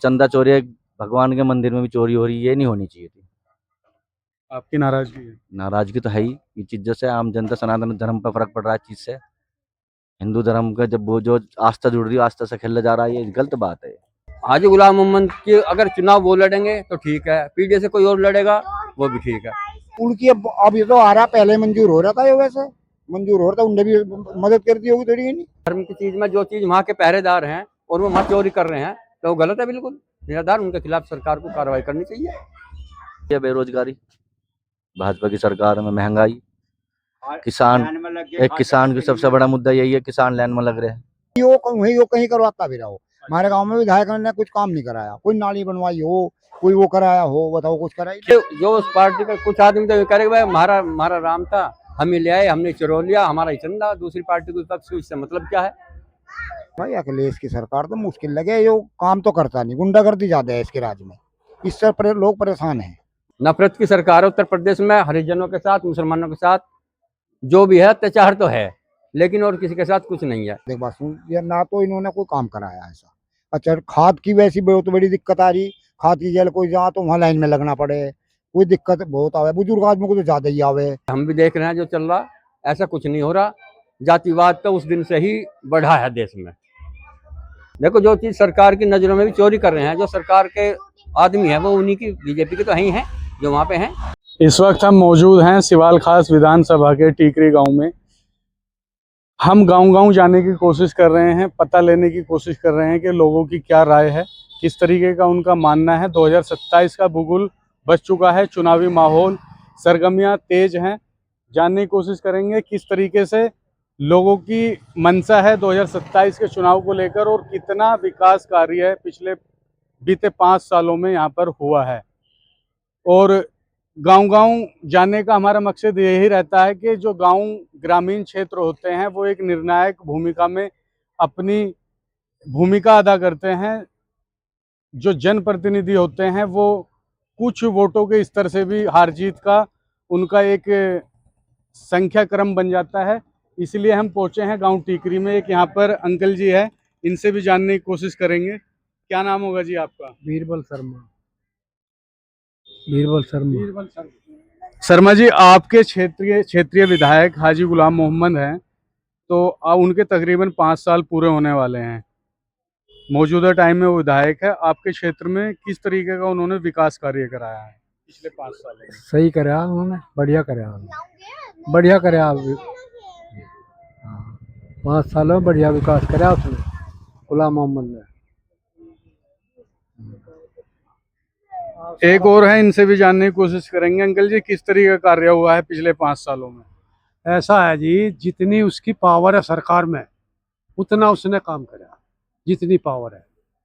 चंदा चोरी है, भगवान के मंदिर में भी चोरी हो रही है, ये नहीं होनी चाहिए थी। आपकी नाराजगी है? नाराजगी तो है ही, ये चीज़ों से आम जनता सनातन धर्म पर फर्क पड़ रहा है चीज़ से। हिंदू धर्म का जब वो जो आस्था जुड़ रही है, आस्था से खेला जा रहा है, ये गलत बात है। हाजी गुलाम मोहम्मद के अगर चुनाव वो लड़ेंगे तो ठीक है, पीडीए से कोई और लड़ेगा वो भी ठीक है। उनकी अब ये तो आ रहा, पहले मंजूर हो रहा था, ये वैसे मंजूर हो रहा था, उनने भी मदद कर दी होगी थोड़ी। नहीं, धर्म की चीज में जो चीज वहाँ के पहरेदार हैं और वो वहाँ चोरी कर रहे हैं तो वो गलत है बिल्कुल। पहरेदार उनके खिलाफ सरकार को कार्रवाई करनी चाहिए। ये बेरोजगारी, भाजपा की सरकार में महंगाई, किसान, एक किसान की सबसे बड़ा मुद्दा यही है, किसान लाइन में लग रहे हैं। वो कहीं करवाता भी रहा हो। हमारे गांव में विधायक ने कुछ काम नहीं कराया, कोई नाली बनवाई हो, कोई वो कराया हो, बताओ कुछ कराई। जो उस पार्टी का कुछ आदमी तो करेगा भाई हमारा हमारा राम था, हम ही ले आए, हमने चुरा लिया, हमारा ही चंदा, दूसरी पार्टी को तक इससे मतलब क्या है। भाई अखिलेश की सरकार तो मुश्किल लगे, जो काम तो करता नहीं, गुंडागर्दी ज्यादा है इसके राज्य में, इससे लोग परेशान हैं। नफरत की सरकार है उत्तर प्रदेश में, हरिजनों के साथ, मुसलमानों के साथ जो भी है अत्याचार तो है, लेकिन और किसी के साथ कुछ नहीं है। देख बात सुन, ये ना तो इन्होंने कोई काम कराया ऐसा। अच्छा, खाद की वैसी बहुत बड़ी दिक्कत आ रही, खाद की जल कोई जा तो वहाँ लाइन में लगना पड़े, कोई दिक्कत बहुत आवे, बुजुर्ग आदमी को तो ज्यादा ही आवे। हम भी देख रहे हैं जो चल रहा, ऐसा कुछ नहीं हो रहा। जातिवाद तो उस दिन से ही बढ़ा है देश में। देखो जो चीज सरकार की नजरों में भी चोरी कर रहे हैं, जो सरकार के आदमी है वो उन्हीं की, बीजेपी के तो ही हैं जो वहाँ पे हैं। इस वक्त हम मौजूद हैं सिवाल खास विधानसभा के टीकरी गांव में। हम गांव-गांव जाने की कोशिश कर रहे हैं, पता लेने की कोशिश कर रहे हैं कि लोगों की क्या राय है, किस तरीके का उनका मानना है। 2027 का बिगुल बज चुका है, चुनावी माहौल, सरगर्मियां तेज हैं। जानने की कोशिश करेंगे किस तरीके से लोगों की मंशा है 2027 के चुनाव को लेकर और कितना विकास कार्य पिछले बीते 5 सालों में यहाँ पर हुआ है। और गांव-गांव जाने का हमारा मकसद यही रहता है कि जो गांव ग्रामीण क्षेत्र होते हैं वो एक निर्णायक भूमिका में अपनी भूमिका अदा करते हैं। जो जनप्रतिनिधि होते हैं वो कुछ वोटों के स्तर से भी हार जीत का उनका एक संख्या क्रम बन जाता है। इसलिए हम पहुंचे हैं गांव टीकरी में। एक यहाँ पर अंकल जी है, इनसे भी जानने की कोशिश करेंगे। क्या नाम होगा जी आपका? बीरबल शर्मा। बीरबल शर्मा। शर्मा जी, आपके क्षेत्रीय विधायक हाजी गुलाम मोहम्मद हैं, तो उनके तकरीबन 5 साल पूरे होने वाले हैं। मौजूदा टाइम में वो विधायक है। आपके क्षेत्र में किस तरीके का उन्होंने विकास कार्य कराया है पिछले 5 साल में? सही कराया उन्होंने, बढ़िया कराया उन्होंने, बढ़िया कराया। 5 सालों में बढ़िया विकास कराया उसने, गुलाम मोहम्मद ने। एक और है, इनसे भी जानने की कोशिश करेंगे। अंकल जी, किस तरीके का कार्य हुआ है पिछले 5 सालों में? ऐसा है जी, जितनी उसकी पावर है सरकार में उतना उसने काम कराया, जितनी पावर है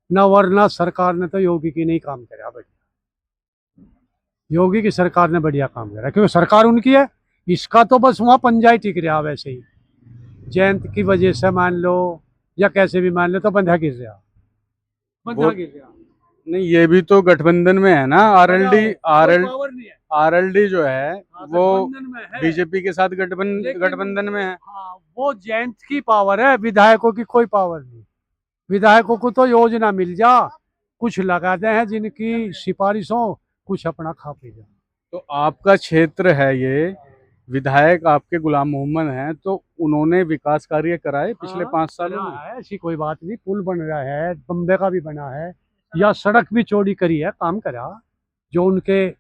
ना। वरना सरकार ने तो योगी की नहीं काम कराया बढ़िया। योगी की सरकार ने बढ़िया काम कराया क्योंकि सरकार उनकी है। इसका तो बस वहाँ पंजा ही टिक रहा, वैसे ही जयंत की वजह से मान लो या कैसे भी मान लो तो बंधा गिर रहा, बंधा गिर रहा। नहीं, ये भी तो गठबंधन में है ना। आरएलडी जो है वो बीजेपी के साथ गठबंधन में है। हाँ, वो जयंत की पावर है, विधायकों की कोई पावर नहीं। विधायकों को तो योजना मिल जा, कुछ लगाते हैं जिनकी सिफारिशों, कुछ अपना खा पी जा। तो आपका क्षेत्र है ये, विधायक आपके गुलाम मोहम्मद हैं, तो उन्होंने विकास कार्य कराए पिछले 5 सालों में? ऐसी कोई बात नहीं, पुल बन रहा है, बम्बे का भी बना है, या सड़क भी चौड़ी करी है, काम करा जो उनके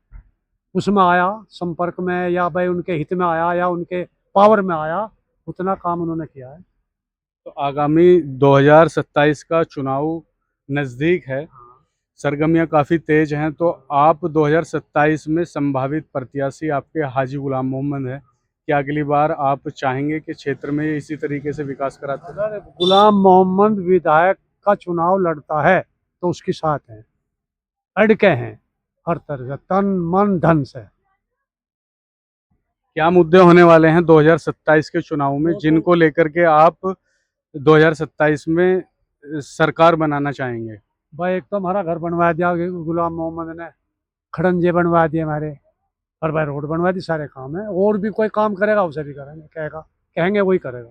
उसमें आया संपर्क में, या भाई उनके हित में आया या उनके पावर में आया, उतना काम उन्होंने किया है। तो आगामी 2027 का चुनाव नज़दीक है, सरगर्मियाँ काफ़ी तेज हैं, तो आप 2027 में संभावित प्रत्याशी आपके हाजी गुलाम मोहम्मद है। क्या अगली बार आप चाहेंगे कि क्षेत्र में इसी तरीके से विकास कराते रहे? गुलाम मोहम्मद विधायक का चुनाव लड़ता है तो उसके साथ हैं, अड़के हैं हर तरह से, तन मन धन से। क्या मुद्दे होने वाले हैं 2027 के चुनाव में जिनको लेकर के आप 2027 में सरकार बनाना चाहेंगे? भाई एक तो हमारा घर बनवा दिया गुलाम मोहम्मद ने, खड़ंजे बनवा दिए हमारे, और भाई रोड बनवा दी, सारे काम है। और भी कोई काम करेगा उसे भी करेंगे, कहेंगे वही करेगा।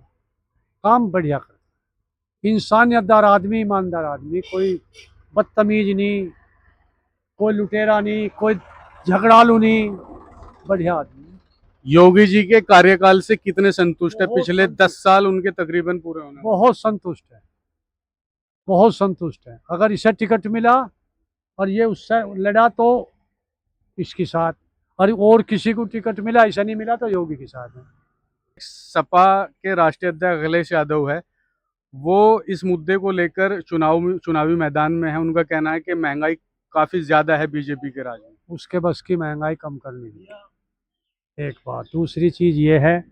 काम बढ़िया कर, इंसानियतदार आदमी, ईमानदार आदमी, कोई बदतमीज नहीं, कोई लुटेरा नहीं, कोई झगड़ालू नहीं, बढ़िया आदमी है। योगी जी के कार्यकाल से कितने संतुष्ट है? बहुत पिछले संतुष्ट। 10 साल उनके तकरीबन पूरे होने वाले हैं। बहुत संतुष्ट है, बहुत संतुष्ट है। अगर इसे टिकट मिला और ये उससे लड़ा तो इसके साथ, और किसी को टिकट मिला, ऐसा नहीं मिला तो योगी के साथ है। सपा के राष्ट्रीय अध्यक्ष अखिलेश यादव है, वो इस मुद्दे को लेकर चुनावी मैदान में है। उनका कहना है कि महंगाई काफी ज्यादा है बीजेपी के राज में। उसके बस की महंगाई कम करनी है, एक बात। दूसरी चीज ये है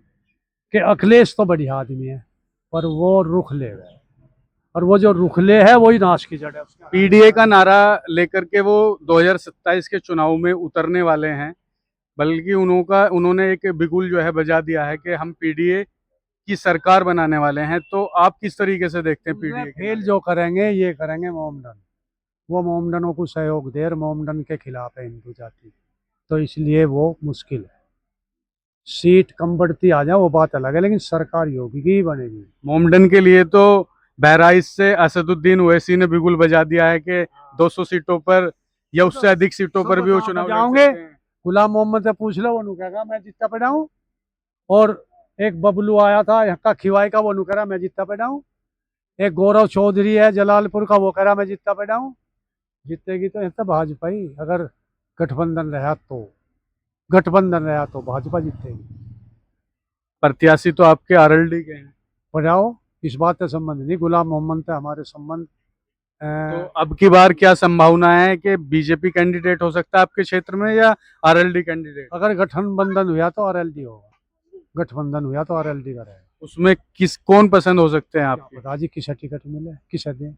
कि अखिलेश तो बढ़िया आदमी है, पर वो रुखले है, और वो जो रुखले है वही नाश की जड़ है उसका। पीडीए का नारा लेकर के वो 2027 के चुनाव में उतरने वाले हैं, बल्कि उन्होंने एक बिगुल जो है बजा दिया है कि हम पीडीए की सरकार बनाने वाले हैं। तो आप किस तरीके से देखते हैं पीडीए के फेल जो करेंगे ये करेंगे मोमडन, वो मोमडनों को सहयोग दे, और मोमडन के खिलाफ है हिंदू जाति, तो इसलिए वो मुश्किल है। सीट कम बढ़ती आ जाए वो बात अलग है, लेकिन सरकार योगी की ही बनेगी। मोमडन के लिए तो बहराइच से असदुद्दीन ओवैसी ने बिगुल बजा दिया है कि 200 सीटों पर या उससे अधिक सीटों पर भी वो चुनाव लड़ जाओगे। सकते हैं। गुलाम मोहम्मद से पूछ लो, वो कहेगा मैं जितना पे हूँ। और एक बबलू आया था यहाँ का खिवाई का, वो कह रहा मैं जितना पे हूँ। एक गौरव चौधरी है जलालपुर का, वो कह रहा मैं जितना पे हूँ। जीतेगी तो यहाँ भाजपा ही, अगर गठबंधन रहा तो भाजपा जीतेगी। प्रत्याशी तो आपके आरएलडी के हैं। बढ़ाओ, इस बात से संबंध नहीं, गुलाम मोहम्मद से हमारे संबंध। तो अब की बार क्या संभावना है कि बीजेपी कैंडिडेट हो सकता है आपके क्षेत्र में या आरएलडी कैंडिडेट? अगर गठबंधन हुआ तो आरएलडी होगा, गठबंधन हुआ तो आरएलडी का रहेगा। उसमें कौन पसंद हो सकते हैं आपके? पता जी किसे टिकट मिले, किसे दें।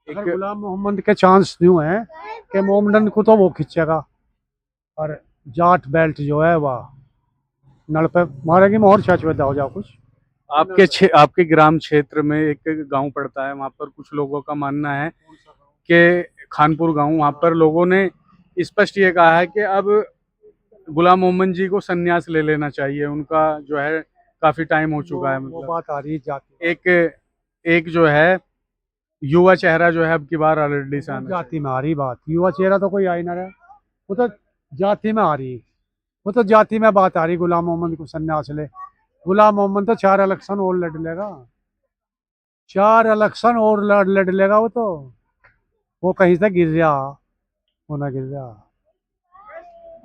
अगर गुलाम मोहम्मद के चांस यूं है कि मोमडन को तो वो खींचेगा, और जाट बेल्ट जो है वह नल पे मारेगी मोहर, छाछ में हो जाओ कुछ। आपके ग्राम क्षेत्र में एक गांव पड़ता है, वहां पर कुछ लोगों का मानना है कि खानपुर गांव, वहां पर लोगों ने स्पष्ट ये कहा है कि अब गुलाम मोहम्मद जी को संन्यास ले लेना चाहिए, उनका जो है काफी टाइम हो चुका है। वो मतलब बात आ रही है जाति, एक जो है युवा चेहरा जो है अब की बार आरएलडी से आना जाति में आ रही बात। युवा चेहरा तो कोई आ ही ना रहा, वो तो जाति में आ रही, वो तो जाति में बात आ रही। गुलाम मोहम्मद को संन्यास ले, गुलाम मोहम्मद तो 4 इलेक्शन और लड़ लेगा, 4 इलेक्शन और लड़ लेगा। वो कहीं से गिर जा, वो ना गिर जा।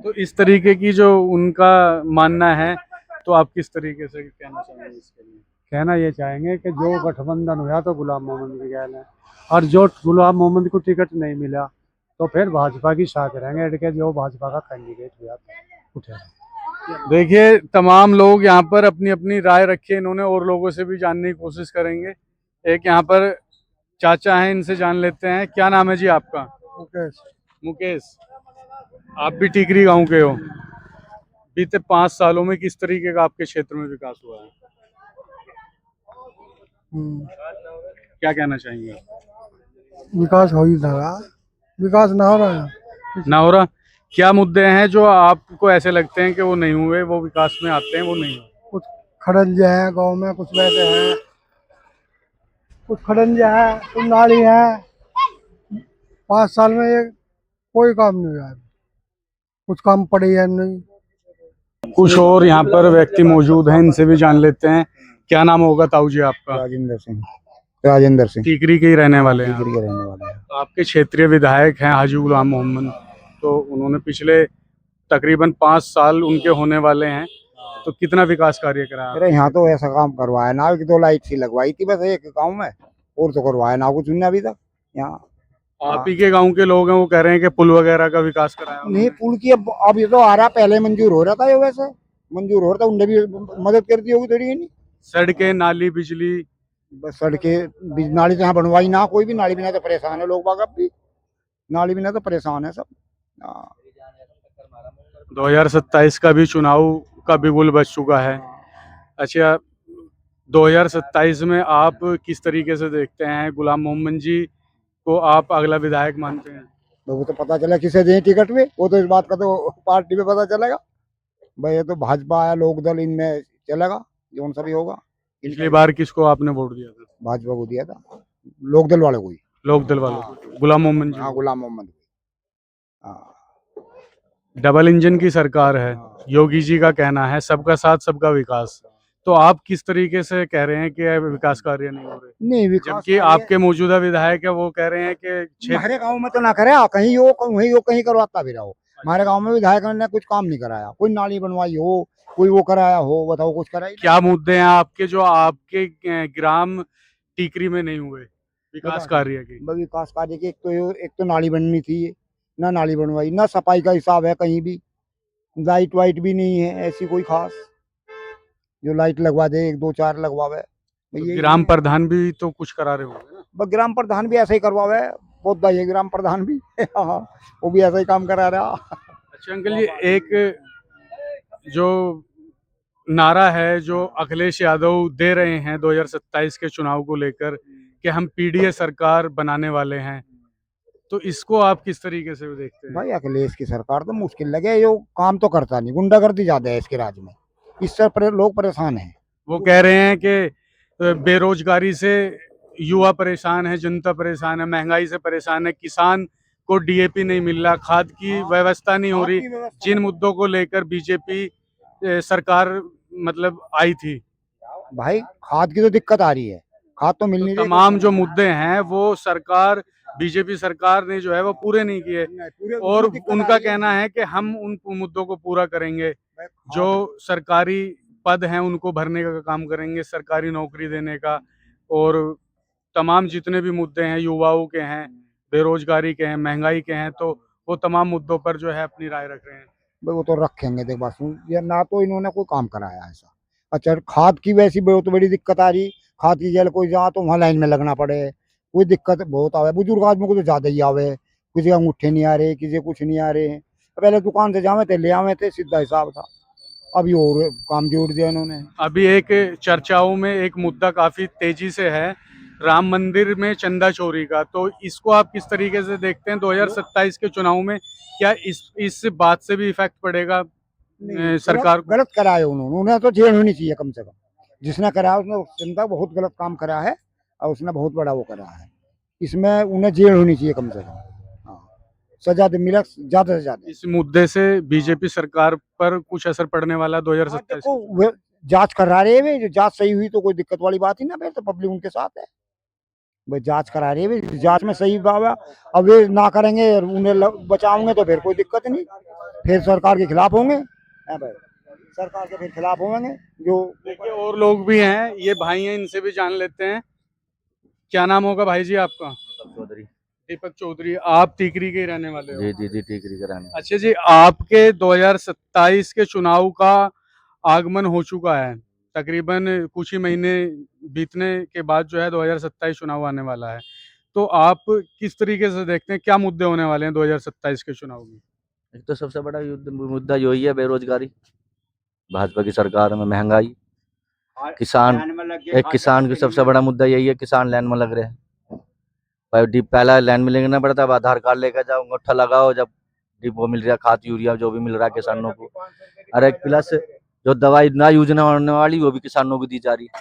तो इस तरीके की जो उनका मानना है, तो आप किस तरीके से कहना चाहेंगे इसके लिए? कहना ये चाहेंगे कि जो गठबंधन हुआ तो गुलाम मोहम्मद की गैल है, और जो गुलाम मोहम्मद को टिकट नहीं मिला तो फिर भाजपा की साथ रहेंगे, अड़ के जो भाजपा का कैंडिडेट हुआ उठेगा। देखिए, तमाम लोग यहाँ पर अपनी अपनी राय रखी है इन्होंने, और लोगों से भी जानने की कोशिश करेंगे। एक यहाँ पर चाचा हैं, इनसे जान लेते हैं। क्या नाम है जी आपका? मुकेश। आप भी टीकरी गांव के हो। बीते 5 सालों में किस तरीके का आपके क्षेत्र में विकास हुआ है? क्या कहना चाहेंगे? विकास हो ही रहा, विकास ना हो रहा है। ना हो रहा? क्या मुद्दे हैं जो आपको ऐसे लगते हैं कि वो नहीं हुए, वो विकास में आते हैं, वो नहीं हुए? कुछ खड़ंजे हैं गांव में, कुछ वैसे हैं, कुछ खड़ंजे हैं, कुछ नाली है। 5 साल में ये कोई काम नहीं हुआ है, कुछ काम पड़े है नहीं। कुछ और यहाँ पर व्यक्ति मौजूद हैं, इनसे भी जान लेते हैं। क्या नाम होगा ताऊ जी आपका? राजेंद्र सिंह टीकरी के ही रहने वाले हैं। टिकरी के रहने वाले हैं। आपके क्षेत्रीय विधायक हैं हाजी गुलाम मोहम्मद, तो उन्होंने पिछले तकरीबन 5 साल उनके होने वाले हैं, तो कितना विकास कार्य करा? अरे यहाँ तो ऐसा काम करवाया ना कि 2 लाइट सी लगवाई थी बस एक गांव में, और तो करवाया ना कुछ नहीं अभी तक यहाँ। आप ही के गांव के लोग हैं, वो कह रहे हैं कि पुल वगैरह का विकास कराया नहीं, पुल की अब ये तो आ रहा, पहले मंजूर हो रहा था, ये वैसे मंजूर हो रहा था, उनने भी मदद कर दी होगी थोड़ी। नहीं, सड़कें, नाली, बिजली, बस सड़कें, नाली तो यहाँ बनवाई ना, कोई भी नाली बिना तो परेशान है लोग बाग, अब भी नाली बिना तो परेशान है सब। 2027 का भी चुनाव का बिगुल बज चुका है। अच्छा, 2027 में आप किस तरीके से देखते हैं? गुलाम मोहम्मद जी को आप अगला विधायक मानते हैं? वो तो पता चला किसे दें टिकट में, वो तो इस बात का तो पार्टी में पता चलेगा भाई। ये तो भाजपा है, लोक दल, इनमें चलेगा जो सभी होगा। पिछली बार किसको आपने वोट दिया था? भाजपा को दिया था, लोक दल वाले को ही। लोक दल वालों को, गुलाम मोहम्मद जी। हाँ गुलाम मोहम्मद। हाँ डबल इंजन की सरकार है, हाँ। योगी जी का कहना है सबका साथ सबका विकास। तो आप किस तरीके से कह रहे हैं कि विकास कार्य नहीं हो रहे, नहीं विकास जबकि कार्य आपके मौजूदा विधायक है वो कह रहे हैं कि क्षेत्र हमारे गांव में तो ना करे, कहीं वो वहीं वो कहीं करवाता भी रहो। हमारे गांव में विधायक ने कुछ काम नहीं कराया, कोई नाली बनवाई हो, कोई वो कराया हो, बताओ कुछ कराई क्या मुद्दे हैं आपके जो आपके ग्राम टीकरी में नहीं हुए विकास कार्य की? विकास कार्य की एक तो नाली बननी थी, ना नाली बनवाई, ना सफाई का हिसाब है कहीं भी, लाइट वाइट भी नहीं है ऐसी कोई खास, जो लाइट लगवा दे एक दो चार लगवावे। तो यही ग्राम है। प्रधान भी तो कुछ करा रहे होंगे ना? बस ग्राम प्रधान भी ऐसा ही करवावे, बहुत भाई है ग्राम प्रधान भी हाँ, वो भी ऐसा ही काम करा रहा। अच्छा अंकल जी, एक जो नारा है जो अखिलेश यादव दे रहे हैं 2027 के चुनाव को लेकर कि हम पीडीए सरकार बनाने वाले हैं, तो इसको आप किस तरीके से देखते हैं? भाई अखिलेश की सरकार तो मुश्किल लगे, जो काम तो करता नहीं, गुंडागर्दी ज्यादा है इसके राज्य में, इससे लोग परेशान हैं। वो कह रहे हैं कि बेरोजगारी से युवा परेशान है, जनता परेशान है, महंगाई से परेशान है, किसान को डीएपी नहीं मिल रहा, खाद की व्यवस्था नहीं हो रही, जिन मुद्दों को लेकर बीजेपी सरकार मतलब आई थी। भाई खाद की तो दिक्कत आ रही है, खाद तो मिल तो नहीं रही। तमाम जो मुद्दे हैं वो सरकार बीजेपी सरकार ने जो है वो पूरे नहीं किए, और उनका कहना है कि हम उन मुद्दों को पूरा करेंगे, जो सरकारी पद हैं उनको भरने का काम करेंगे, सरकारी नौकरी देने का, और तमाम जितने भी मुद्दे हैं युवाओं के हैं, बेरोजगारी के हैं, महंगाई के हैं, तो वो तमाम मुद्दों पर जो है अपनी राय रख रहे हैं। भाई वो तो रखेंगे, देख बात सुन, ये ना तो इन्होंने कोई काम कराया ऐसा। अच्छा खाद की वैसी बहुत बड़ी दिक्कत आ रही, खाद की जल कोई जहाँ तो वहाँ लाइन में लगना पड़े, कोई दिक्कत बहुत आवे, बुजुर्ग आदमी को तो ज्यादा ही आवे, किसी का अंगूठे नहीं आ रहे, किसी के कुछ नहीं आ रहे। पहले दुकान से जावे थे ले आवे थे, सीधा हिसाब था, अभी और काम जोड़ दिया इन्होंने। अभी एक चर्चाओं में एक मुद्दा काफी तेजी से है, राम मंदिर में चंदा चोरी का, तो इसको आप किस तरीके से देखते हैं 2027 के चुनाव में? क्या इस बात से भी इफेक्ट पड़ेगा सरकार को? गलत कराया उन्होंने, उन्हें तो जेल होनी चाहिए कम से कम, जिसने कराया उसने चिंता बहुत गलत काम करा है, और उसने बहुत बड़ा वो करा है, इसमें उन्हें जेल होनी चाहिए कम से कम। हाँ सजा मिले ज्यादा से ज्यादा। इस मुद्दे से बीजेपी सरकार पर कुछ असर पड़ने वाला 2027? देखो वे जांच करा रहे हैं, जो जांच सही हुई तो कोई दिक्कत वाली बात ही ना, फिर तो पब्लिक उनके साथ है। भाई जांच करा रही है, जांच में सही बाबा, अब वे ना करेंगे उन्हें बचाओगे तो फिर कोई दिक्कत नहीं, फिर सरकार के खिलाफ होंगे। है भाई सरकार के फिर खिलाफ होंगे जो। देखिए और लोग भी हैं, ये भाई हैं, इनसे भी जान लेते हैं। क्या नाम होगा भाई जी आपका? चौधरी। दीपक चौधरी। आप टीकरी के ही रहने वाले हो? जी जी जी, टीकरी कराने। अच्छा जी, आपके 2027 के चुनाव का आगमन हो चुका है, तकरीबन कुछ ही महीने बीतने के बाद जो है 2027 चुनाव आने वाला है, तो आप किस तरीके से देखते हैं क्या मुद्दे होने वाले हैं 2027 के चुनाव में? एक तो सबसे बड़ा मुद्दा यही है बेरोजगारी, भाजपा की सरकार में महंगाई, किसान, एक किसान की सबसे बड़ा मुद्दा यही है, किसान लाइन में लग रहे हैं। पहला लाइन में लगना पड़ता है, अब आधार कार्ड लेकर जाओ, अंगूठा लगाओ, जब डिपो मिल रहा है, खाद यूरिया जो भी मिल रहा है किसानों को, और एक प्लस जो दवाई ना यूज होने वाली वो भी किसानों को दी जा रही है।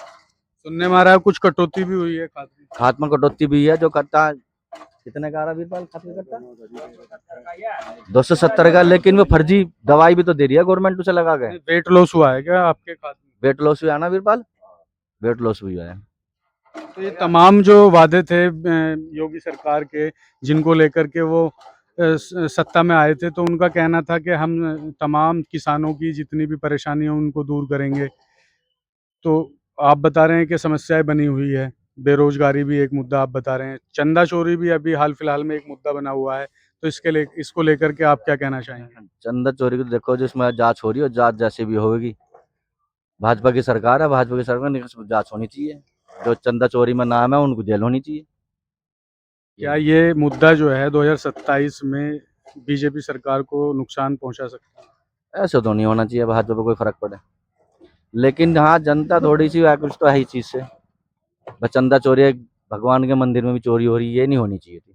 सुनने में आ रहा है कुछ कटौती भी हुई है खाद में। खाद में कटौती भी है, जो करता है कितने का आ रहा वीरपाल खाद में करता 270 का, लेकिन वो फर्जी दवाई भी तो दे रही है गवर्नमेंट, उसे लगा गए। वेट लॉस हुआ है क्या आपके खाद में? वेट लॉस हुआ ना वीरपाल, वेट लॉस हुआ है। तो ये तमाम जो वादे थे योगी सरकार के, जिनको लेकर के वो सत्ता में आए थे, तो उनका कहना था कि हम तमाम किसानों की जितनी भी परेशानी है उनको दूर करेंगे, तो आप बता रहे हैं कि समस्याएं बनी हुई है, बेरोजगारी भी एक मुद्दा आप बता रहे हैं, चंदा चोरी भी अभी हाल फिलहाल में एक मुद्दा बना हुआ है, तो इसको लेकर के आप क्या कहना चाहेंगे? चंदा चोरी को देखो, जिसमें जांच हो रही है, जांच जैसे भी होगी, भाजपा की सरकार है, भाजपा की सरकार में जांच होनी चाहिए, जो चंदा चोरी में नाम है उनको जेल होनी चाहिए। क्या ये मुद्दा जो है 2027 में बीजेपी सरकार को नुकसान पहुंचा सकता है? ऐसे तो नहीं होना चाहिए, भाजपा पे कोई फर्क पड़े, लेकिन हाँ जनता थोड़ी सी कुछ तो है ही चीज से, बस चंदा चोरी भगवान के मंदिर में भी चोरी हो रही है, ये नहीं होनी चाहिए थी।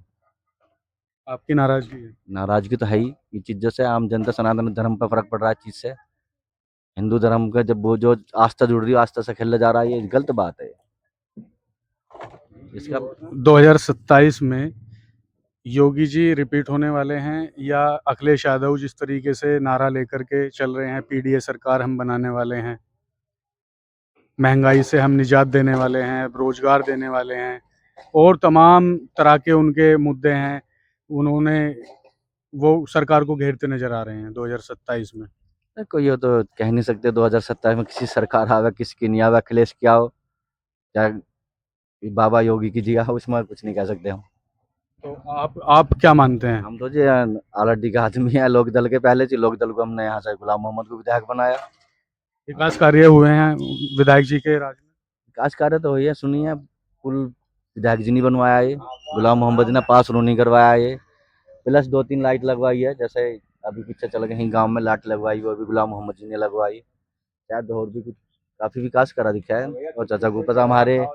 आपकी नाराजगी है? नाराजगी तो है ही, ये चीज़ों से आम जनता सनातन धर्म पर फर्क पड़ रहा है, चीज से हिंदू धर्म का जब वो जो आस्था जुड़ रही है, आस्था से खेला जा रहा है, ये गलत बात है, इसका 2027 में योगी जी रिपीट होने वाले हैं या अखिलेश यादव जिस तरीके से नारा लेकर के चल रहे हैं, पीडीए सरकार हम बनाने वाले हैं, महंगाई से हम निजात देने वाले हैं, रोजगार देने वाले हैं और तमाम तरह के उनके मुद्दे हैं, उन्होंने वो सरकार को घेरते नजर आ रहे हैं 2027 में। कोई ये तो कह नहीं सकते 2027 में किसी सरकार आवे किसी की नहीं आवे, अखिलेश की आओ चाहे बाबा योगी की जी आओ, उसमें कुछ नहीं कह सकते हम। तो आप क्या मानते हैं? हम तो जी आलरेडी का आदमी है, लोक दल के पहले से लोक दल को हमने यहाँ से गुलाम मोहम्मद को विधायक बनाया। विकास कार्य हुए हैं विधायक जी के राज में? विकास कार्य तो हुई है, सुनिए पुल विधायक जी ने बनवाया, ये गुलाम मोहम्मद जी ने पास नहीं करवाया, ये प्लस 2-3 लाइट लगवाई है, जैसे अभी पीछे चल गए गांव में लाइट लगवाई वो भी गुलाम मोहम्मद जी ने लगवाई। शायद और भी कुछ काफी विकास करा दिखा है। और चाचा को पता हमारे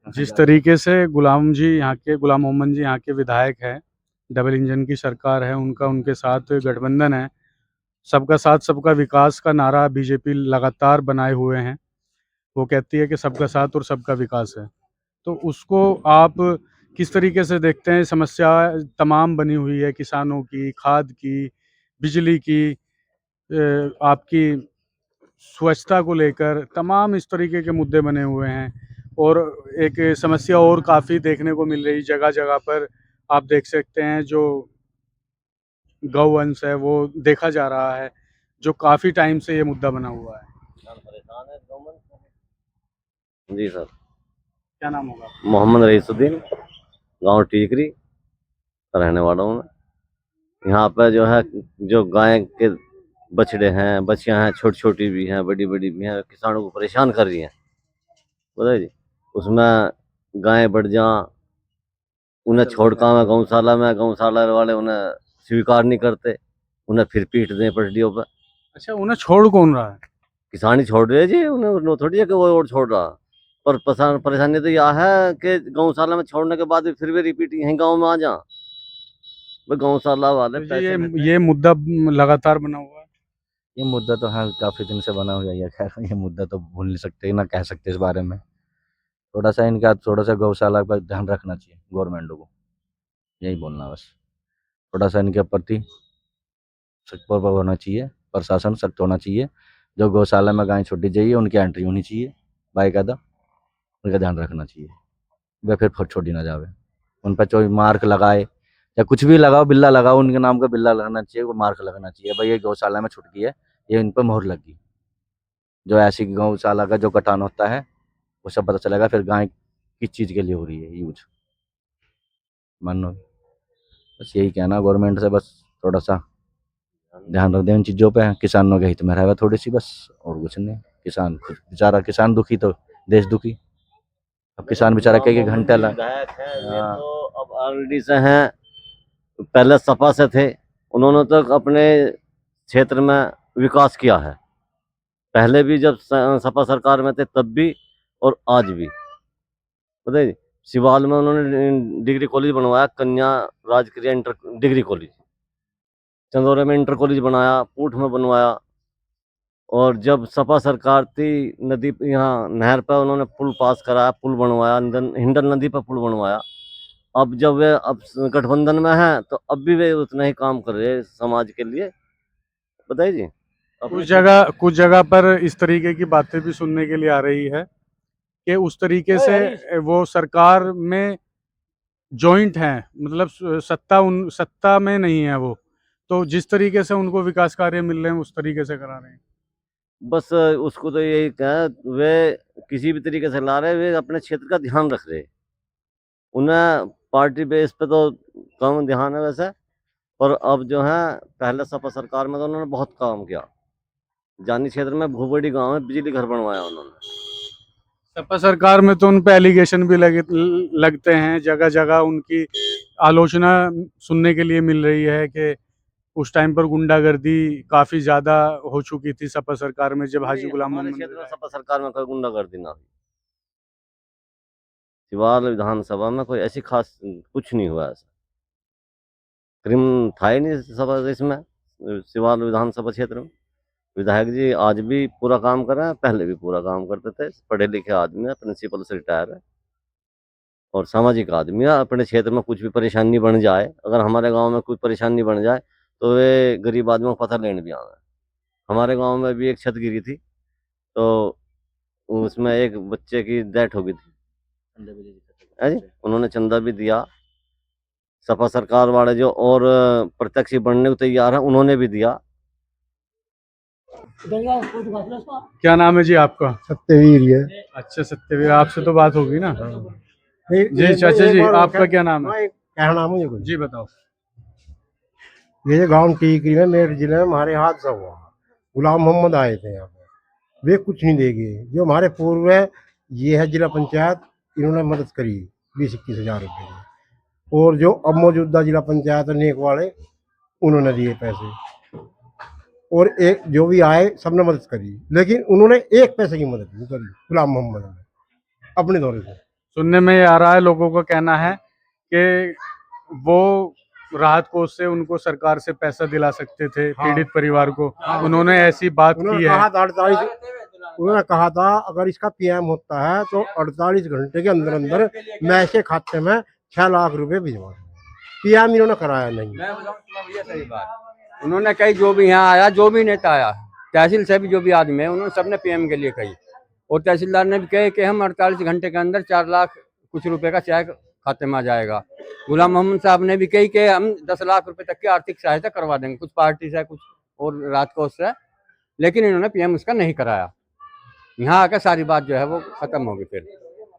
जिस तरीके से गुलाम मोहम्मद जी यहाँ के विधायक हैं, डबल इंजन की सरकार है उनका, उनके साथ गठबंधन है, सबका साथ सबका विकास का नारा बीजेपी लगातार बनाए हुए हैं। वो कहती है कि सबका साथ और सबका विकास है, तो उसको आप किस तरीके से देखते हैं? समस्या तमाम बनी हुई है, किसानों की, खाद की, बिजली की, आपकी स्वच्छता को लेकर तमाम इस तरीके के मुद्दे बने हुए हैं। और एक समस्या और काफ़ी देखने को मिल रही जगह जगह पर, आप देख सकते हैं जो गौवंश है वो देखा जा रहा है, जो काफ़ी टाइम से ये मुद्दा बना हुआ है। जी सर, क्या नाम होगा? मोहम्मद रईसुद्दीन, गांव टीकरी रहने वाला हूँ मैं। यहाँ पर जो है जो गाय के बछड़े हैं, बच्चियाँ हैं, छोटी छोटी भी हैं, बड़ी बड़ी भी हैं, किसानों को परेशान कर रही हैं, पता है जी। उसमें गाय बढ़ जा, उन्हें छोड़ काम है गौशाला वाले उन्हें स्वीकार नहीं करते, उन्हें फिर पीट दें पटरियों पर। अच्छा, उन्हें छोड़ कौन रहा है? किसान ही छोड़ रहे जी, उन्हें थोड़ी है कि वो और छोड़ रहा। पर परेशानी तो यह है कि गौशाला में छोड़ने के बाद भी फिर भी रिपीट यहीं गांव में आ जा, भाई गौशाला वाले तो जी पैसे लेते हैं। ये मुद्दा लगातार बना हुआ है। ये मुद्दा तो हाँ काफी दिन से बना हुआ है। खैर ये मुद्दा तो भूल नहीं सकते, ना कह सकते इस बारे में। थोड़ा सा गौशाला पर ध्यान रखना चाहिए गवर्नमेंट को, यही बोलना बस। थोड़ा सा इनके प्रति सख्त होना चाहिए, प्रशासन सख्त होना चाहिए। जो गौशाला में गाय छोड़ी जाइए उनकी एंट्री होनी चाहिए बाकायदा, उनका ध्यान रखना चाहिए। वह फिर छोड़ी ना जावे, उन पर कोई मार्क लगाए या कुछ भी लगाओ, बिल्ला लगाओ, उनके नाम का बिल्ला लगाना चाहिए, वो मार्क लगना चाहिए भाई ये गौशाला में छुट गई है, ये इन पर मोहर लगी। जो ऐसी गौशाला का जो कटान होता है वो सब पता चलेगा, फिर गाय किस चीज़ के लिए हो रही है यूज। मानो बस यही कहना गवर्नमेंट से, बस थोड़ा सा ध्यान रख दें इन चीज़ों पे, किसानों के हित में रहे थोड़ी सी, बस और कुछ नहीं। किसान खुद बेचारा, किसान दुखी तो देश दुखी। अब किसान बेचारा कई घंटे विधायक हैं ये तो अब ऑलरेडी से हैं, पहले सपा से थे, उन्होंने तो अपने क्षेत्र में विकास किया है, पहले भी जब सपा सरकार में थे तब भी और आज भी, पता है। सिवाल में उन्होंने डिग्री कॉलेज बनवाया, कन्या राजकीय इंटर डिग्री कॉलेज, चंदौरा में इंटर कॉलेज बनाया, पूठ में बनवाया। और जब सपा सरकार थी, नदी यहाँ नहर पर उन्होंने पुल पास कराया, पुल बनवाया, हिंडन नदी पर पुल बनवाया। अब जब वे अब गठबंधन में हैं तो अब भी वे उतना ही काम कर रहे हैं समाज के लिए, बताइए जी। कुछ जगह पर इस तरीके की बातें भी सुनने के लिए आ रही है कि उस तरीके से वो सरकार में जॉइंट हैं, मतलब सत्ता में नहीं है वो, तो जिस तरीके से उनको विकास कार्य मिल रहे हैं उस तरीके से करा रहे हैं। बस उसको तो यही कहा, वे किसी भी तरीके से ला रहे, वे अपने क्षेत्र का ध्यान रख रहे, उन्हें पार्टी बेस पे तो कम ध्यान है वैसे। पर अब जो है पहले सपा सरकार में तो उन्होंने बहुत काम किया, जानी क्षेत्र में भूबड़ी गांव में बिजली घर बनवाया उन्होंने। सपा सरकार में तो उन पे एलिगेशन भी लगते हैं, जगह जगह उनकी आलोचना सुनने के लिए मिल रही है कि उस टाइम पर गुंडागर्दी काफी ज्यादा हो चुकी थी सपा सरकार में, जब हाजी गुलाम हमारे मोहम्मद क्षेत्र में सपा सरकार में कोई गुंडागर्दी ना हुई, सिवाल विधानसभा में कोई ऐसी खास कुछ नहीं हुआ, ऐसा क्रिम था ही नहीं सभा इसमें, सिवाल विधानसभा क्षेत्र में। विधायक जी आज भी पूरा काम कर रहे हैं, पहले भी पूरा काम करते थे, पढ़े लिखे आदमी है, प्रिंसिपल से रिटायर है। और सामाजिक आदमी है। अपने क्षेत्र में कुछ भी परेशानी बन जाए, अगर हमारे गांव में कुछ परेशानी बन जाए तो वे गरीब आदमियों को पता लेने भी आवे। हमारे गांव में भी एक छत गिरी थी, तो उसमें एक बच्चे की डेथ हो गई थी। है जी, उन्होंने चंदा भी दिया। सपा सरकार वाले जो और प्रत्याशी बनने को तैयार है, उन्होंने भी दिया। क्या नाम है जी आपका? सत्यवीर है। अच्छा सत्यवीर, आपसे तो बात होगी ना। जी चाचा जी, आपका क्या नाम है? कहना मुझे कुछ जी बताओ। ये गांव टीकरी में मेरठ जिले में हमारे हादसा हुआ। गुलाम मोहम्मद आए थे यहाँ पे, वे कुछ नहीं देंगे। जो हमारे पूर्व है, ये है जिला पंचायत, इन्होंने मदद करी 20-21 हज़ार रुपये की। और जो अब मौजूदा जिला पंचायत नेक वाले, उन्होंने दिए पैसे। और एक जो भी आए सबने मदद करी, लेकिन उन्होंने एक पैसे की मदद नहीं करी गुलाम मोहम्मद ने अपने दौरे से। सुनने में ये आ रहा है, लोगों का कहना है कि वो राहत कोष से उनको सरकार से पैसा दिला सकते थे पीड़ित परिवार को। उन्होंने ऐसी बात की है। उन्होंने कहा था अगर इसका पीएम होता है तो 48 घंटे के अंदर अंदर मैं इसके खाते में 6 लाख रुपए भिजवा दूंगा। पीएम इन्होंने कराया नहीं। मैं बताऊं तुम्हें भैया सही बात, उन्होंने कही जो भी यहाँ आया, जो भी नेता आया, तहसील से भी जो भी आदमी है, उन्होंने सबने पीएम के लिए कही। और तहसीलदार ने भी कहे कि हम 48 घंटे के अंदर 4 लाख कुछ रुपए का चेक खाते में आ जाएगा। गुलाम मोहम्मद साहब ने भी कही कि हम 10 लाख रुपए तक की आर्थिक सहायता करवा देंगे, कुछ पार्टी से, कुछ और राहत कोष से। लेकिन इन्होंने पीएम उसका नहीं कराया। यहाँ आकर सारी बात जो है वो खत्म हो गई। फिर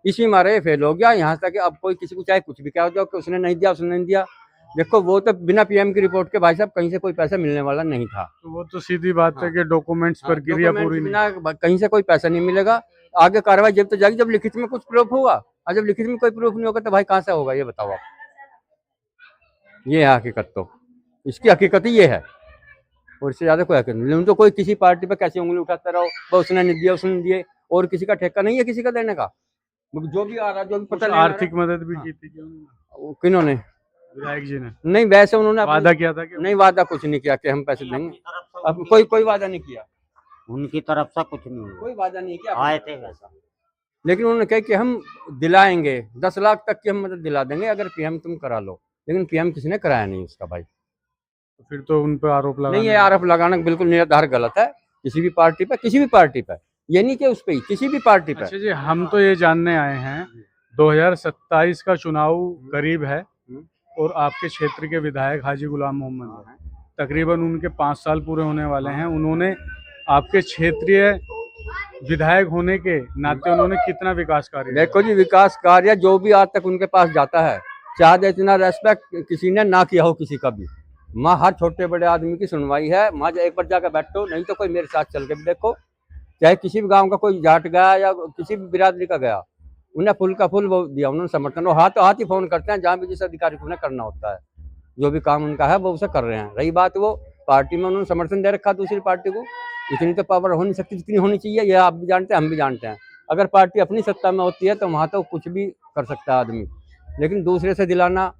इसी मारे फेल हो गया यहाँ तक कि अब कोई किसी को चाहे कुछ भी कह दो कि उसने नहीं दिया, उसने नहीं दिया। देखो वो तो बिना पीएम की रिपोर्ट के भाई साहब कहीं से कोई पैसा मिलने वाला नहीं था। तो वो तो सीधी बात है कि डॉक्यूमेंट्स पर गिरिया पूरी नहीं। बिना कहीं से कोई पैसा नहीं मिलेगा। आगे कार्रवाई जब तो जाएगी जब लिखित में कुछ प्रूफ होगा, और जब लिखित में कोई प्रूफ नहीं होगा तो भाई कहाँ से होगा, ये बताओ आप। ये है हकीकत, तो इसकी हकीकत ही ये है, और इससे ज्यादा कोई हकीकत नहीं। तो कोई किसी पार्टी पर कैसे उंगली उठाता रहो, वो उसने नहीं दिया, उसने दिए, और किसी का ठेका नहीं है किसी का देने का। जो भी आ रहा, जो भी पता नहीं। आर्थिक मदद भी की थी किन्होंने? विधायक जी ने। नहीं, वैसे उन्होंने वादा किया था कि नहीं, वादा कुछ नहीं किया कि हम पैसे देंगे। अब कोई वादा नहीं किया, उनकी तरफ से कुछ नहीं हुआ। कोई वादा नहीं किया। आए थे वैसा, लेकिन उन्होंने कहा कि हम दिलाएंगे, 10 लाख तक की हम मदद दिला देंगे अगर पीएम तुम करा लो। लेकिन पीएम किसी ने कराया नहीं उसका भाई। फिर तो उन पर आरोप लगा। नहीं, ये आरोप लगाना बिल्कुल निराधार गलत है। किसी भी पार्टी पे, किसी भी पार्टी पे, ये नहीं कि उस पे ही, किसी भी पार्टी पे। अच्छा जी, हम तो ये जानने आए हैं 2027 का चुनाव करीब है और आपके क्षेत्र के विधायक हाजी गुलाम मोहम्मद हैं, तकरीबन उनके 5 साल पूरे होने वाले हैं। उन्होंने आपके क्षेत्रीय विधायक होने के नाते उन्होंने कितना विकास कार्य? देखो जी, विकास कार्य जो भी आज तक उनके पास जाता है, चाहे इतना रेस्पेक्ट किसी ने ना किया हो किसी का भी। माँ हर छोटे बड़े आदमी की सुनवाई है। माँ एक बार जाकर बैठो, नहीं तो कोई मेरे साथ चल के भी देखो, चाहे किसी भी गांव का कोई जाट गया या किसी भी बिरादरी का गया, उन्हें फुल का फुल वो दिया, उन्होंने समर्थन। वो हाथ ही फोन करते हैं, जहाँ भी जिस अधिकारी को उन्हें करना होता है, जो भी काम उनका है वो उसे कर रहे हैं। रही बात वो पार्टी में उन्होंने समर्थन दे रखा दूसरी पार्टी को, इतनी तो पावर हो नहीं सकती जितनी होनी चाहिए। ये आप भी जानते हैं, हम भी जानते हैं। अगर पार्टी अपनी सत्ता में होती है तो वहाँ तो कुछ भी कर सकता है आदमी, लेकिन दूसरे से दिलाना,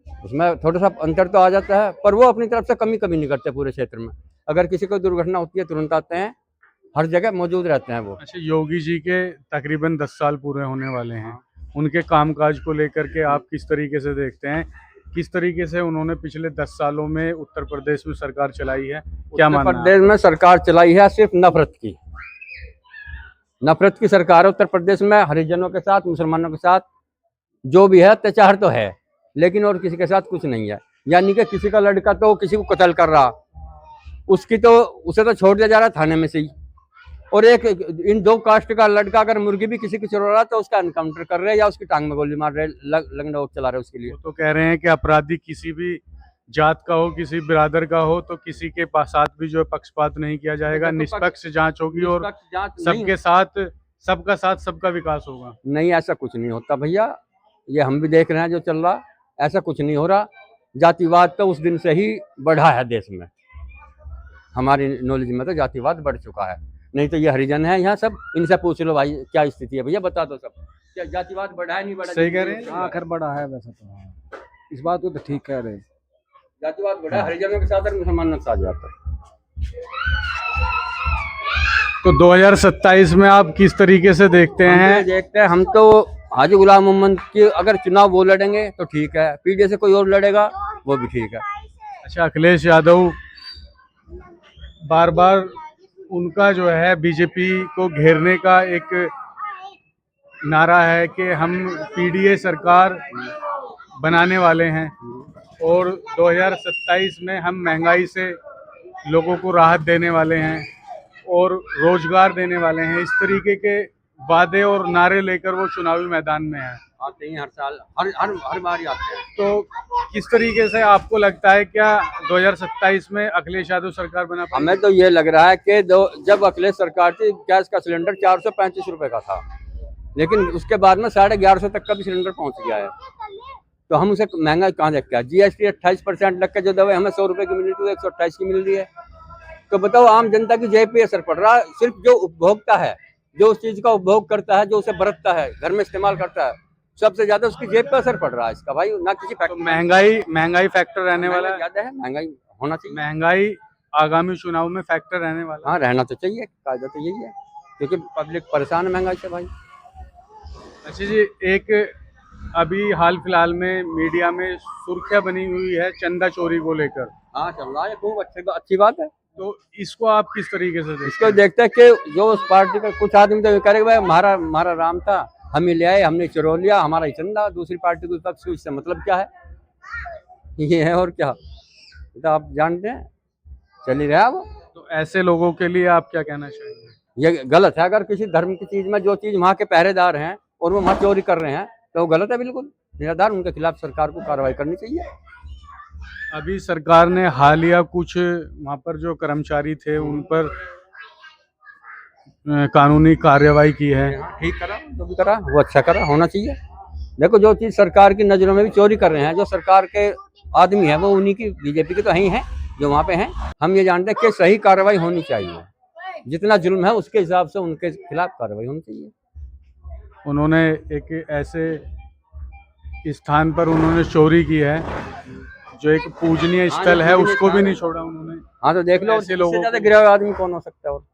उसमें थोड़ा सा अंतर तो आ जाता है। पर वो अपनी तरफ से कमी नहीं करते पूरे क्षेत्र में। अगर किसी को दुर्घटना होती है तुरंत आते हैं, हर जगह मौजूद रहते हैं वो। अच्छा, योगी जी के तकरीबन 10 साल पूरे होने वाले हैं, उनके कामकाज को लेकर के आप किस तरीके से देखते हैं? किस तरीके से उन्होंने पिछले 10 सालों में उत्तर प्रदेश में सरकार चलाई है? क्या मानना है? उत्तर प्रदेश में सरकार चलाई है सिर्फ नफरत की सरकार है उत्तर प्रदेश में। हरिजनों के साथ, मुसलमानों के साथ जो भी है अत्याचार तो है, लेकिन और किसी के साथ कुछ नहीं है। यानी कि किसी का लड़का तो किसी को कत्ल कर रहा, उसे तो छोड़ दिया जा रहा थाने में से ही। और एक इन 2 कास्ट का लड़का अगर मुर्गी भी किसी की चुरा रहा तो उसका एनकाउंटर कर रहे हैं या उसकी टांग में गोली मार रहे, लंगड़ा चला रहे उसके लिए। वो तो कह रहे हैं कि अपराधी किसी भी जात का हो, किसी बिरादर का हो, तो किसी के साथ भी जो पक्षपात नहीं किया जाएगा, निष्पक्ष जांच होगी और सबके साथ सबका साथ सबका विकास होगा। नहीं, ऐसा कुछ नहीं होता भैया, ये हम भी देख रहे हैं जो चल रहा, ऐसा कुछ नहीं हो रहा। जातिवाद तो उस दिन से ही बढ़ा है देश में, हमारी नॉलेज में तो जातिवाद बढ़ चुका है। नहीं तो ये हरिजन है यहाँ सब, इनसे पूछ लो भाई क्या स्थिति है, भैया बता दो सब, क्या जातिवाद बढ़ा है नहीं बढ़ा? सही कह रहे हैं, आखिर बड़ा है वैसे तो, इस बात को तो ठीक कह रहे हैं। जातिवाद बढ़ा है, हरिजनों के साथ और मुसलमानों के साथ जाता है। तो 2027 में आप किस तरीके से देखते हैं? देखते हैं हम तो, हाजी गुलाम मोहम्मद की अगर चुनाव वो लड़ेंगे तो ठीक है, पीडीए से कोई और लड़ेगा वो भी ठीक है। अच्छा, अखिलेश यादव बार बार उनका जो है बीजेपी को घेरने का एक नारा है कि हम पीडीए सरकार बनाने वाले हैं और 2027 में हम महंगाई से लोगों को राहत देने वाले हैं और रोजगार देने वाले हैं। इस तरीके के वादे और नारे लेकर वो चुनावी मैदान में हैं। आते हैं हर साल, हर बार ही आते हैं। तो किस तरीके से आपको लगता है क्या 2027 में अखिलेश यादव सरकार बना पाएगी? हमें तो ये लग रहा है कि जब अखिलेश सरकार थी गैस का सिलेंडर 435 रुपए का था, लेकिन उसके बाद में 1150 तक का भी सिलेंडर पहुंच गया है। तो हम उसे महंगा कहाँ देखते हैं? जीएसटी 28% लग के जो दवाई हमें 100 रुपए की मिल रही थी 128 की मिल रही है। तो बताओ आम जनता की जेब पे असर पड़ रहा है। सिर्फ जो उपभोक्ता है, जो उस चीज का उपभोग करता है, जो उसे बरतता है, घर में इस्तेमाल करता है, सबसे ज्यादा उसकी जेब पे असर पड़ रहा है इसका भाई, ना किसी तो महंगाई फैक्टर रहने वाला है। ज्यादा है, महंगाई होना चाहिए। महंगाई आगामी चुनाव में फैक्टर रहने वाला है। हाँ, रहना तो चाहिए, कायदा तो यही है, क्योंकि पब्लिक परेशान है महंगाई से भाई। अच्छा जी, एक अभी हाल फिलहाल में मीडिया में सुर्खियां बनी हुई है चंदा चोरी को लेकर। हाँ, चल रहा है, खूब अच्छी बात है। तो इसको आप किस तरीके से देखते इसको देखते हैं कि जो उस पार्टी का कुछ आदमी तो करेगा भाई हमारा राम था, हम ही ले आए, हमने चुरा लिया, हमारा ही चंदा, दूसरी पार्टी को पक्ष इससे मतलब क्या है? ये है और क्या, तो आप जानते हैं, चल ही रहा वो। तो ऐसे लोगों के लिए आप क्या कहना चाहेंगे? ये गलत है। अगर किसी धर्म की चीज में जो चीज वहाँ के पहरेदार हैं और वो वहाँ चोरी कर रहे हैं तो वो गलत है बिल्कुल। निराधार उनके खिलाफ सरकार को कार्रवाई करनी चाहिए। अभी सरकार ने हालिया कुछ वहाँ पर जो कर्मचारी थे उन पर कानूनी कार्रवाई की है। ठीक करा, जो भी करा वो अच्छा करा, होना चाहिए। देखो जो चीज सरकार की नजरों में भी चोरी कर रहे हैं, जो सरकार के आदमी है वो उन्हीं की, बीजेपी के तो ही हैं जो वहाँ पे हैं। हम ये जानते हैं कि सही कार्रवाई होनी चाहिए, जितना जुल्म है उसके हिसाब से उनके खिलाफ कार्रवाई होनी चाहिए। उन्होंने एक ऐसे स्थान पर उन्होंने चोरी की है जो एक पूजनीय स्थल है, उसको भी नहीं छोड़ा उन्होंने। हाँ, तो देख लो, ऐसे इससे लोगों ज्यादा को- गिरा हुआ आदमी कौन हो सकता है? और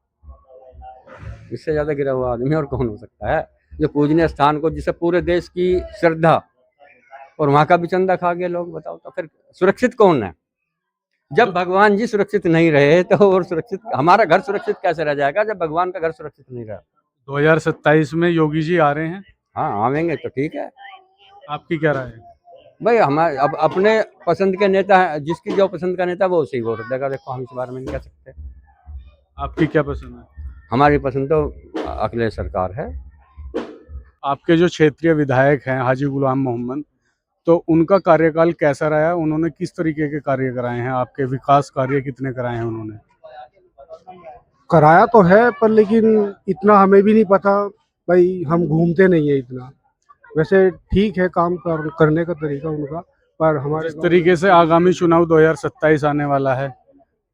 इससे ज्यादा गिरा हुआ आदमी और कौन हो सकता है? जो पूजनीय स्थान को, जिसे पूरे देश की श्रद्धा, और वहां का भी चंदा खा गए लोग, बताओ तो फिर सुरक्षित कौन है? जब भगवान जी सुरक्षित नहीं रहे तो और सुरक्षित हमारा घर सुरक्षित कैसे रह जाएगा जब भगवान का घर सुरक्षित नहीं रहा? 2027 में योगी जी आ रहे हैं, हाँ, आवेंगे तो ठीक है आपकी क्या राय है? भाई। हमारे अब अपने पसंद के नेता है, जिसकी जो पसंद का नेता वो उसी वोट देगा। देखो हम इस बारे में नहीं कह सकते। आपकी क्या पसंद है? हमारी पसंद तो अखिलेश सरकार है। आपके जो क्षेत्रीय विधायक हैं हाजी गुलाम मोहम्मद, तो उनका कार्यकाल कैसा रहा है? उन्होंने किस तरीके के कार्य कराए हैं? आपके विकास कार्य कितने कराए हैं उन्होंने? कराया तो है, पर लेकिन इतना हमें भी नहीं पता भाई, हम घूमते नहीं है इतना। वैसे ठीक है काम करने का तरीका उनका, पर हमारे जिस तरीके से आगामी चुनाव 2027 आने वाला है,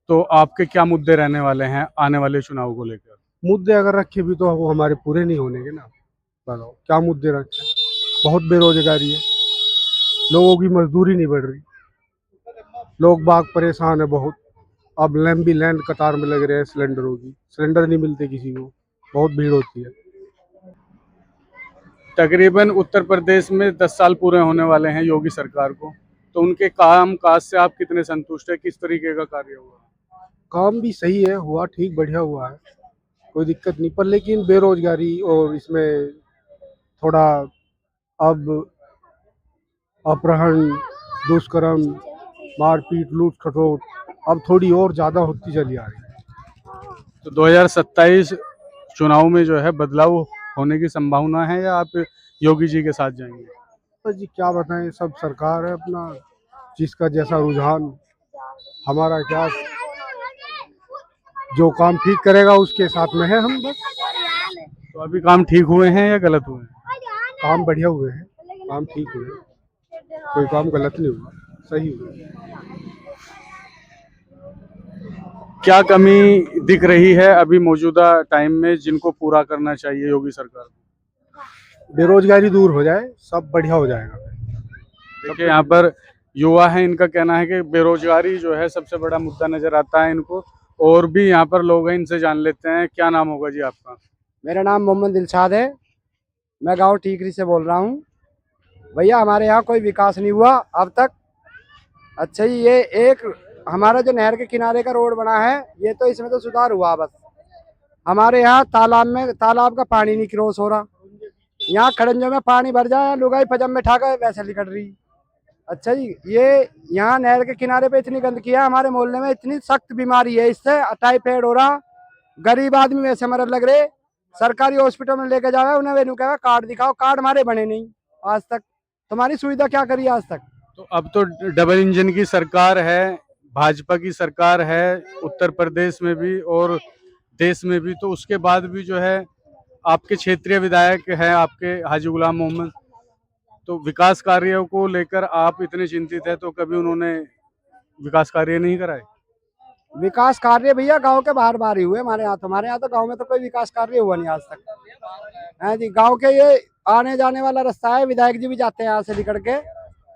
तो आपके क्या मुद्दे रहने वाले हैं आने वाले चुनाव को लेकर? मुद्दे अगर रखे भी तो वो हमारे पूरे नहीं होने ना। बताओ क्या मुद्दे रखे? बहुत बेरोजगारी है, लोगों की मजदूरी नहीं बढ़ रही, लोग बाग परेशान है बहुत। अब लंबी लाइन कतार में लग रहे हैं सिलेंडरों की, सिलेंडर नहीं मिलते किसी को, बहुत भीड़ होती है। तकरीबन उत्तर प्रदेश में 10 साल पूरे होने वाले हैं योगी सरकार को, तो उनके काम काज से आप कितने संतुष्ट है? किस तरीके का कार्य हुआ? काम भी सही है, हुआ ठीक, बढ़िया हुआ है, कोई दिक्कत नहीं। पर लेकिन बेरोजगारी और इसमें थोड़ा अब अपहरण, दुष्कर्म, मारपीट, लूट खसोट अब थोड़ी और ज़्यादा होती चली आ रही है। तो 2027 चुनाव में जो है बदलाव होने की संभावना है या आप योगी जी के साथ जाएंगे? तो जी क्या बताएं, सब सरकार है अपना, जिसका जैसा रुझान, हमारा क्या, जो काम ठीक करेगा उसके साथ में है हम बस। तो अभी काम ठीक हुए हैं या गलत हुए हैं? काम बढ़िया हुए हैं, काम ठीक हुए हैं, कोई काम गलत नहीं हुआ, सही हुआ। क्या कमी दिख रही है अभी मौजूदा टाइम में जिनको पूरा करना चाहिए योगी सरकार को? बेरोजगारी दूर हो जाए, सब बढ़िया हो जाएगा। देखिए यहाँ पर युवा हैं, इनका कहना है कि बेरोजगारी जो है सबसे बड़ा मुद्दा नजर आता है इनको। और भी यहाँ पर लोग हैं, इनसे जान लेते हैं। क्या नाम होगा जी आपका? मेरा नाम मोहम्मद दिलशाद है। मैं गांव टीकरी से बोल रहा हूँ। भैया हमारे यहाँ कोई विकास नहीं हुआ अब तक। अच्छा जी, ये एक हमारा जो नहर के किनारे का रोड बना है, ये तो इसमें तो सुधार हुआ बस। हमारे यहाँ तालाब का पानी नहीं क्रॉस हो रहा। यहाँ खड़ंजों में पानी भर जाए, लुगाई पजम में ठाकर वैसे निकल रही। अच्छा जी, ये यहाँ नहर के किनारे पे इतनी गंदगी है, हमारे मोहल्ले में इतनी सख्त बीमारी है, इससे टाइफाइड हो रहा। गरीब आदमी वैसे मरने लग रहे। सरकारी हॉस्पिटल में लेके जावे, उन्हें वेनू कहेगा कार्ड दिखाओ, कार्ड हमारे बने नहीं आज तक। तुम्हारी सुविधा क्या करी आज तक? तो अब तो डबल इंजन की सरकार है, भाजपा की सरकार है उत्तर प्रदेश में भी और देश में भी, तो उसके बाद भी जो है आपके क्षेत्रीय विधायक हैं आपके हाजी गुलाम मोहम्मद, तो विकास कार्यों को लेकर आप इतने चिंतित हैं, तो कभी उन्होंने विकास कार्य नहीं कराए? विकास कार्य भैया गांव के बाहर बाहर ही हुए हमारे यहाँ। हमारे यहाँ तो गांव में तो कोई विकास कार्य हुआ नहीं आज तक है जी। गांव के ये आने जाने वाला रास्ता है, विधायक जी भी जाते हैं यहाँ से निकल के,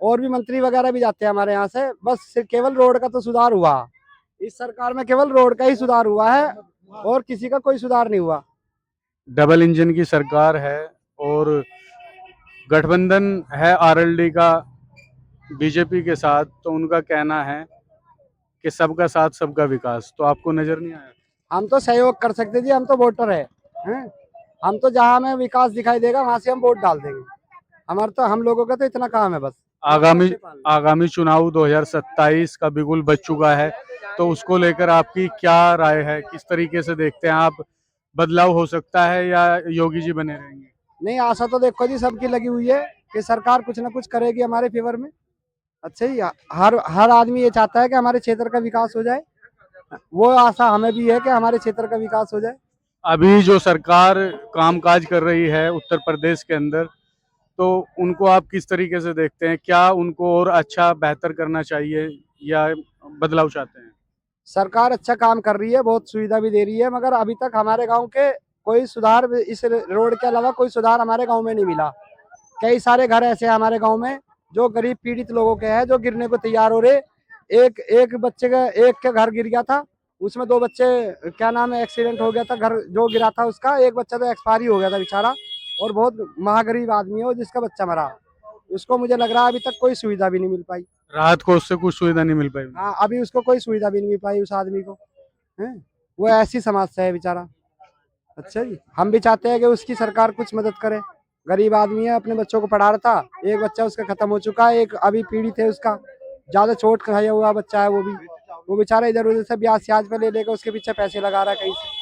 और भी मंत्री वगैरह भी जाते हैं हमारे यहाँ से। बस सिर्फ केवल रोड का तो सुधार हुआ इस सरकार में, केवल रोड का ही सुधार हुआ है और किसी का कोई सुधार नहीं हुआ। डबल इंजन की सरकार है और गठबंधन है आरएलडी का बीजेपी के साथ, तो उनका कहना है कि सबका साथ सबका विकास, तो आपको नजर नहीं आया? हम तो सहयोग कर सकते जी, हम तो वोटर है, हैं? हम तो जहाँ हमें विकास दिखाई देगा वहां से हम वोट डाल देंगे। हम लोगों का तो इतना काम है बस। आगामी चुनाव 2027 का बिगुल बज चुका है, तो उसको लेकर आपकी क्या राय है? किस तरीके से देखते हैं आप? बदलाव हो सकता है या योगी जी बने रहेंगे? नहीं, आशा तो देखो जी सबकी लगी हुई है कि सरकार कुछ ना कुछ करेगी हमारे फेवर में। अच्छा ही, हर आदमी ये चाहता है कि हमारे क्षेत्र का विकास हो जाए। वो आशा हमें भी है कि हमारे क्षेत्र का विकास हो जाए। अभी जो सरकार कामकाज कर रही है उत्तर प्रदेश के अंदर, तो उनको आप किस तरीके से देखते हैं? क्या उनको और अच्छा बेहतर करना चाहिए या बदलाव चाहते हैं? सरकार अच्छा काम कर रही है, बहुत सुविधा भी दे रही है, मगर अभी तक हमारे गांव के कोई सुधार, इस रोड के अलावा कोई सुधार हमारे गांव में नहीं मिला। कई सारे घर ऐसे हैं हमारे गांव में जो गरीब पीड़ित लोगों के हैं, जो गिरने को तैयार हो रहे। एक बच्चे का, एक का घर गिर गया था, उसमें 2 बच्चे, क्या नाम है, एक्सीडेंट हो गया था, घर जो गिरा था उसका। एक बच्चा तो एक्सपायरी हो गया था बेचारा, और बहुत महागरीब आदमी है वो, जिसका बच्चा मरा। उसको मुझे लग रहा है अभी तक कोई सुविधा भी नहीं मिल पाई। राहत कोष से कुछ सुविधा नहीं मिल पाई? हाँ, अभी उसको कोई सुविधा भी नहीं मिल पाई उस आदमी को, है? वो ऐसी समाज से है बेचारा। अच्छा जी, हम भी चाहते हैं कि उसकी सरकार कुछ मदद करे। गरीब आदमी है, अपने बच्चों को पढ़ा रहा था, एक बच्चा उसका खत्म हो चुका है, एक अभी पीड़ित है, उसका ज्यादा चोट खाया हुआ बच्चा है वो भी। वो बेचारा इधर उधर से ब्याज पे ले लेकर उसके पीछे पैसे लगा रहा है कहीं से।